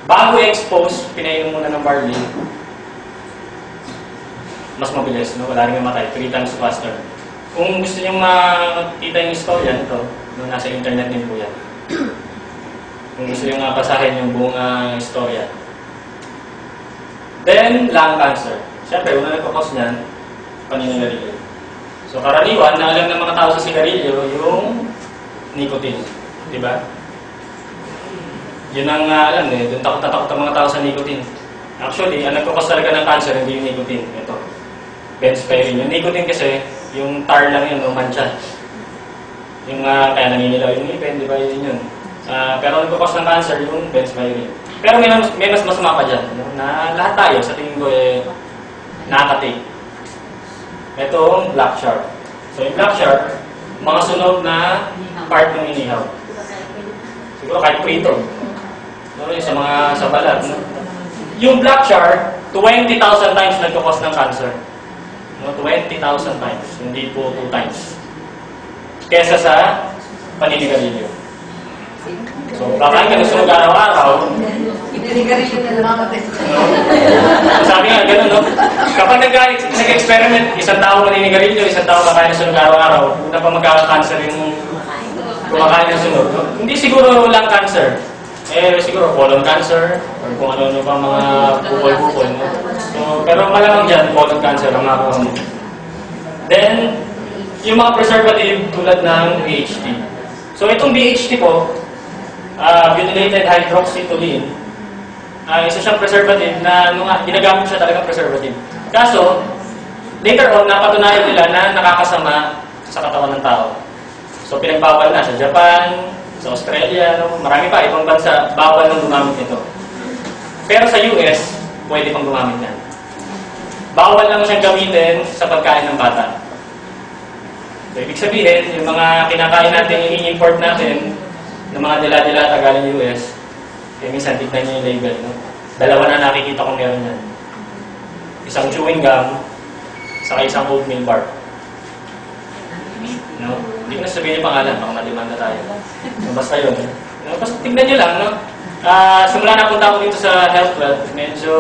Bago i-expose, pinainom muna ng barley. Mas mabilis, no? Wala rin mamatay. 3 times faster. Kung gusto nyo makita yung istorya nito, no, nasa internet din po yan. Kung gusto nyo basahin yung buong istorya. Then, lung cancer. Siyempre, una nagkakos niyan, paninigarilyo. So, karaniwan, na alam ng mga tao sa sigarilyo, yung nicotine. Diba? Yun ang alam eh, doon takot na takot ang mga tao sa nicotine. Actually, ang nagkakos talaga ng cancer, hindi yung nicotine. Ito. Benzpyrene. Yung nicotine kasi, yung tar lang yun, no, mancha. Yung kaya naninilaw yung ngipin, di ba, yun yun. Pero nagkakos ng cancer, yung benzpyrene. Pero may mas masama pa dyan, no, na lahat tayo, sa tingin ko, nakaka-take. Ito, black shark. So, yung black shark, mga sunog na part ng inihaw. Siguro kahit prito. No, yung sa balat, no? Yung black shark, 20,000 times nagkakos ng cancer. No, 20,000 times, hindi po 2 times. Kesa sa paninigarilyo. So, kakain ka ng sunog araw-araw. Paninigarilyo na lumamatay. Sabi nga, gano'n, no? Kapag nag-experiment, isang tao paninigarilyo, isang tao kakain ng sunog araw-araw, una pa magkaka-cancer yung kumakain ng sunog. No? Hindi siguro lang cancer. Siguro colon cancer, or kung ano-ano pa mga bukol-bukol. No? So, pero malamang dyan, colon cancer ang makuha mo. Then, yung mga preservative tulad ng BHT. So, itong BHT po, butylated hydroxytoluene, isa siyang preservative na ginagamit siya talagang preservative. Kaso, later on, napatunayan nila na nakakasama sa katawan ng tao. So, pinagbawal na sa Japan, sa Australia, no? Marami pa, ibang bansa, bawal nang gumamit nito. Pero sa US, pwede pang gumamit yan. Bawal lang siyang gamitin sa pagkain ng bata. So, ibig sabihin, yung mga kinakain natin, i-import natin, ng mga dila-dila galing US, kaya minsan tignan nyo yung label. No? Dalawa na nakikita kung meron yan. Isang chewing gum, saka isang oatmeal bar. No? Hindi ko na sabihin yung pangalan, baka madimanda tayo. No, basta yun. No? Basta tignan nyo lang. No? Simula na punta ako dito sa Health Club, medyo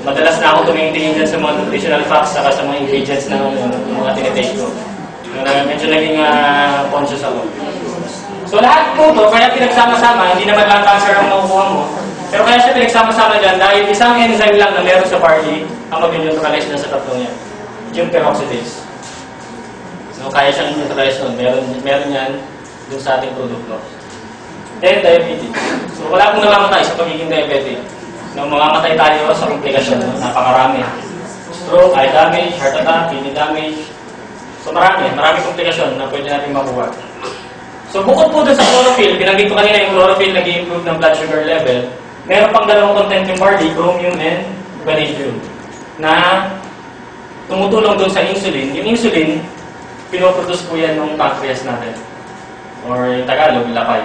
madalas na ako tumingin dyan sa mga nutritional facts saka sa mga ingredients na mga tinitake ko. Medyo naging conscious ako. So lahat po ito, kaya pinagsama-sama, hindi naman lang cancer ang makukuha mo. Pero kaya siya pinagsama-sama dyan dahil isang enzyme lang na meron sa barley ang mag-neutralize na sa tatlong yan. Yung peroxidase. So, kaya siyang neutralize nun. Meron yan dun sa ating produkto. Then, diabetes. So, wala pong namamatay sa pagiging diabetic. Nung mamamatay tayo sa komplikasyon, no? Napakarami. Stroke, eye damage, heart attack, kidney damage. So, marami komplikasyon na pwede natin makuha. So, bukod po dun sa chlorophyll, binanggit ko kanina yung chlorophyll nag-i-improve ng blood sugar level. Meron pang dalawang content yung barley, chromium and vanadium, na tumutulong dun sa insulin. Yung insulin, pinoproduce po yan ng pancreas natin. Or yung Tagalog, lapay.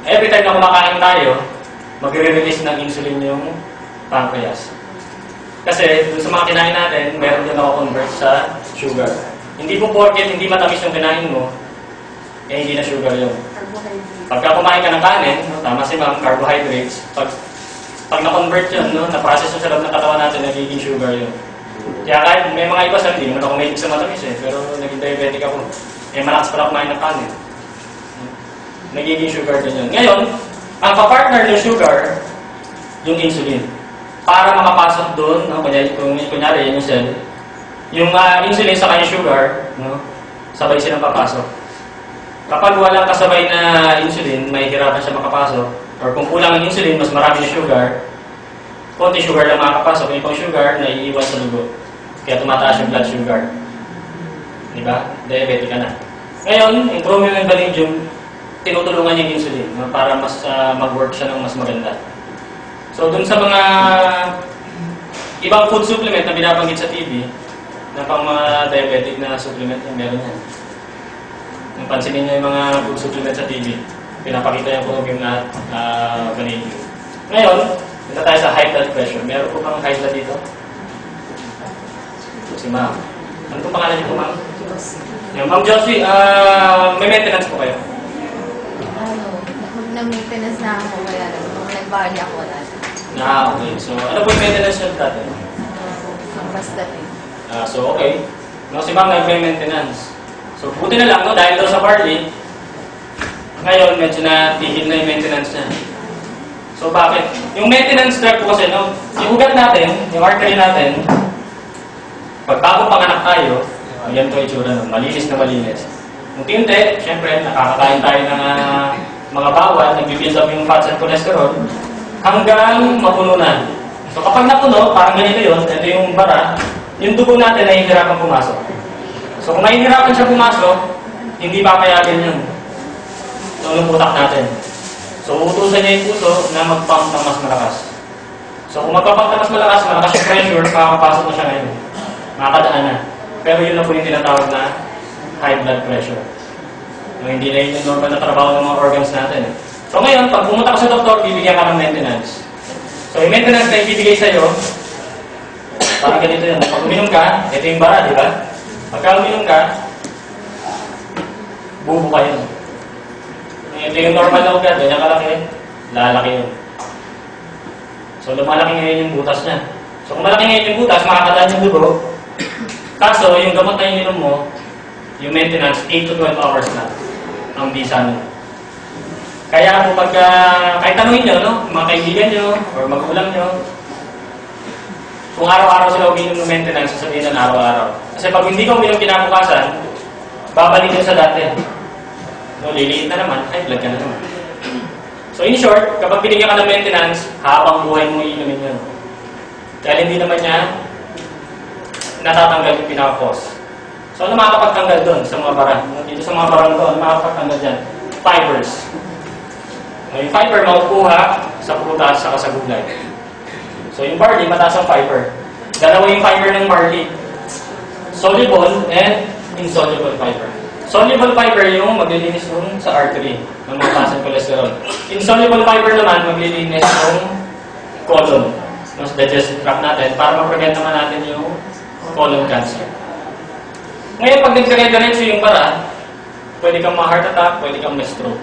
Every time na kumakain tayo, magre-release ng insulin yung pancreas. Kasi dun sa mga kinain natin, meron din ako-convert sa sugar. Hindi po porket hindi matamis yung kinain mo, hindi na sugar yun. Pagka kumain ka ng kanin, tama si ma'am, carbohydrates, pag na-convert yun, na-process yung sa loob ng katawan natin, nagiging sugar yun. Kaya kahit may mga iba sabi, hindi naman ako mahilig sa matamis pero naging diabetic ako. Malakas pala kumain ng kanin. Nagiging sugar din yun. Ngayon, ang kapartner ng sugar, yung insulin. Para makapasok doon, kunyari yun yung cell, yung insulin sa kanyang sugar, sabay silang papasok. Kapag walang kasabay na insulin, may hirapan siya makapasok. Or kung kulang ang insulin, mas marami na sugar, konti sugar lang makakapasok. Yung pang sugar, naiiwan sa dugo. Kaya tumataas yung blood sugar. Diba? Diabetic ka na. Ngayon, yung chromium and vanadium, tinutulungan yung insulin para mas mag-work siya ng mas maganda. So, dun sa mga ibang food supplement na binabanggit sa TV, na pang mga diabetic na supplement, meron yan. Kung pansinin niyo yung mga food supplement sa TV, pinapakita yung chromium at vanadium. Ngayon, ito tayo sa high blood pressure. Meron po bang high blood dito? Si ma'am. Ano po pangalan niyo po, ma'am? Ma'am Josie, may maintenance po kayo? Nag-maintenance na ako kaya bali ako wala. Okay. So, ano po yung maintenance nyo dati? Basta eh. So, okay. No, si ma'am nag-maintenance. So, buti na lang, no, dahil daw sa barley, ngayon, medyo natigil na yung maintenance niya. So, bakit? Yung maintenance track po kasi, no, yung ugat natin, yung artery natin, pag bago panganak tayo, yan to itsura, no, malinis na malinis. Yung tinte, syempre, nakakakain tayo ng mga bawal, nag-build up yung fats and cholesterol, hanggang mapuno na. So, kapag napuno, parang ganito yun, ito yung bara, yung dugo natin ay hihirapan pumasok. So, kung mahihirapan siya pumasok, hindi papayagan yun. So, yung utak natin. So, uutusan niya yung puso na mag-pump ng mas malakas. So, kung magpapump ng mas malakas, malakas yung pressure, makakapasok na siya ngayon. Makakadaan na. Pero yun na po yung tinatawag na high blood pressure. So, hindi na yun yung normal na trabaho ng mga organs natin. So, ngayon, pag pumunta ka sa doktor, bibigyan ka ng maintenance. So, yung maintenance na ibibigay sa'yo, parang ganito yun. Pag uminom ka, ito yung bara, di ba? Pagka uminom ka, bubo ka yun. Ito yung normal na ugat, ganyan kalaki, lalaki yun. So, lumalaki ngayon yung butas niya. So, kung malaki ngayon yung butas, makakadaan yung dugo. Kaso, yung gamot na ininom mo, yung maintenance, 8 to 12 hours na ang bisa nyo. Kaya kung pagka, kahit tanungin nyo, no? Mga kaibigan nyo, or magulang nyo, kung araw-araw sila uminom ng maintenance, sasabihin na araw-araw. Kasi pag hindi ka uminom kinabukasan, babalik yun sa dati. No, liliit na naman, high blood ka na naman. So in short, kapag binigyan ka ng maintenance, habang buhay mo iinumin yun. Dahil hindi naman niya natatanggal yung pinaka-cause. So ano makakapagtanggal doon sa mga bara? Dito sa mga barang doon, ano makakapagtanggal dyan? Fibers. Yung fiber makukuha sa prutas saka sa gulay. So yung barley, mataas ang fiber. Dalawa yung fiber ng barley. Soluble and insoluble fiber. Soluble fiber yung maglilinis yung sa artery ng mga fats and cholesterol. Insoluble fiber naman maglilinis yung colon, sa digestive tract natin para ma-prevent naman natin yung colon cancer. Ngayon, pag nagkare-diretso yung bara, pwede kang ma-heart attack, pwede kang ma-stroke.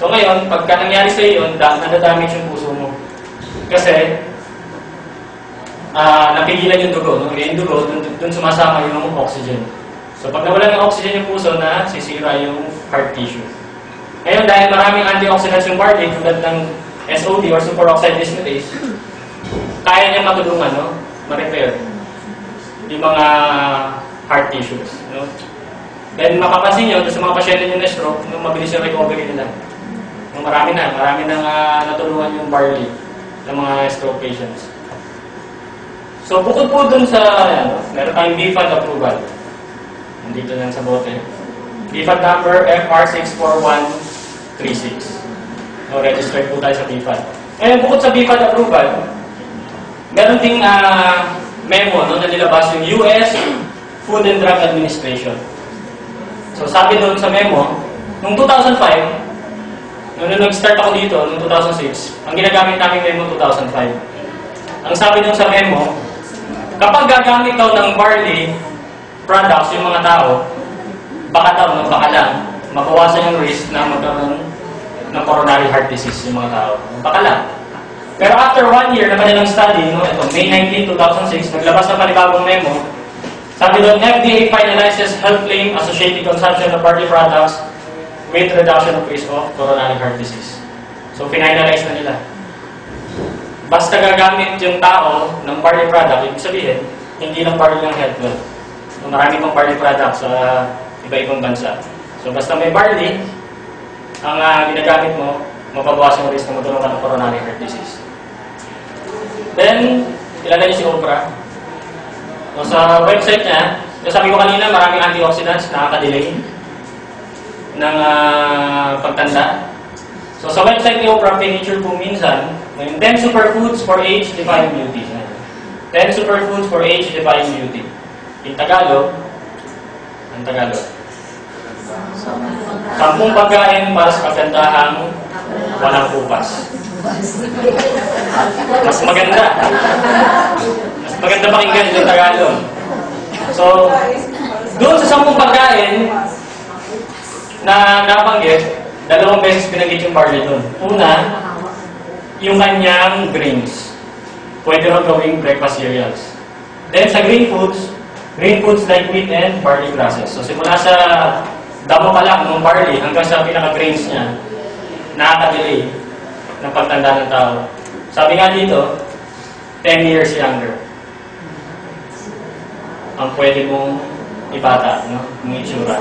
So ngayon, pagka nangyari sa iyo yun, nadadamage yung puso mo. Kasi, napigilan yung dugo. No? Yung dugo, dun sumasama yung oxygen. So pag nawalan ng oxygen yung puso, sisira yung heart tissue. Ngayon, dahil maraming antioxidants yung barley, tulad ng SOD or superoxide dismutase, kaya niya matulungan, no? Ma-repair yung mga heart tissues. No? Then makapansin nyo, sa mga pasyente nyo na stroke, mabilis yung recovery nila. Marami nang natulungan yung barley ng mga stroke patients. So bukod po dun sa, meron tayong BFAD approval. Nandito lang sa bote. BFAD number FR64136. So, registered po tayo sa BFAD. Ngayon, bukod sa BFAD approval, meron ding memo na nilabas yung US Food and Drug Administration. So sabi doon sa memo, noong 2005, nung nag-start ako dito, noong 2006, ang ginagamit namin memo 2005. Ang sabi doon sa memo, kapag gagamit daw ng barley products yung mga tao, baka lang, mabawasan yung risk na magkaroon ng coronary heart disease yung mga tao. Baka lang. Pero after 1 year na kanilang study, no, ito, May 19, 2006, naglabas ng panibagong memo. Sabi doon, FDA finalizes health claim associated consumption of barley products with reduction of risk of coronary heart disease. So, finalize na nila. Basta gagamit yung tao ng barley product, ibig sabihin, hindi lang barley ng health well. So, marami pang barley products sa iba-ibang bansa. So, basta may barley, ang ginagamit mo, mapabawasan yung risk na magkaroon ng coronary heart disease. Then, kilala niyo si Oprah. So, sa website niya, sabi ko kanina, maraming antioxidants na nakaka-delay ng pagtanda. So, sa website ni Oprah, piniture po minsan, yung 10 superfoods for age-defying beauty. 10 superfoods for age-defying beauty. In Tagalog, ang Tagalog. 10 pagkain para sa kagandahang walang kupas. Mas maganda. Mas maganda pakinggan yung Tagalog. So, doon sa 10 pagkain na nabanggit, dalawang beses binanggit yung barley doon. Una, yung kanyang grains. Pwede rin gawing breakfast cereals. Then sa green foods like wheat and barley grasses. So simula sa damo pa lang ng barley hanggang sa pinaka-grains niya, nakaka-delay ng pagtanda ng tao. Sabi nga dito, 10 years younger ang pwede mong ibata, no? Yung itsura.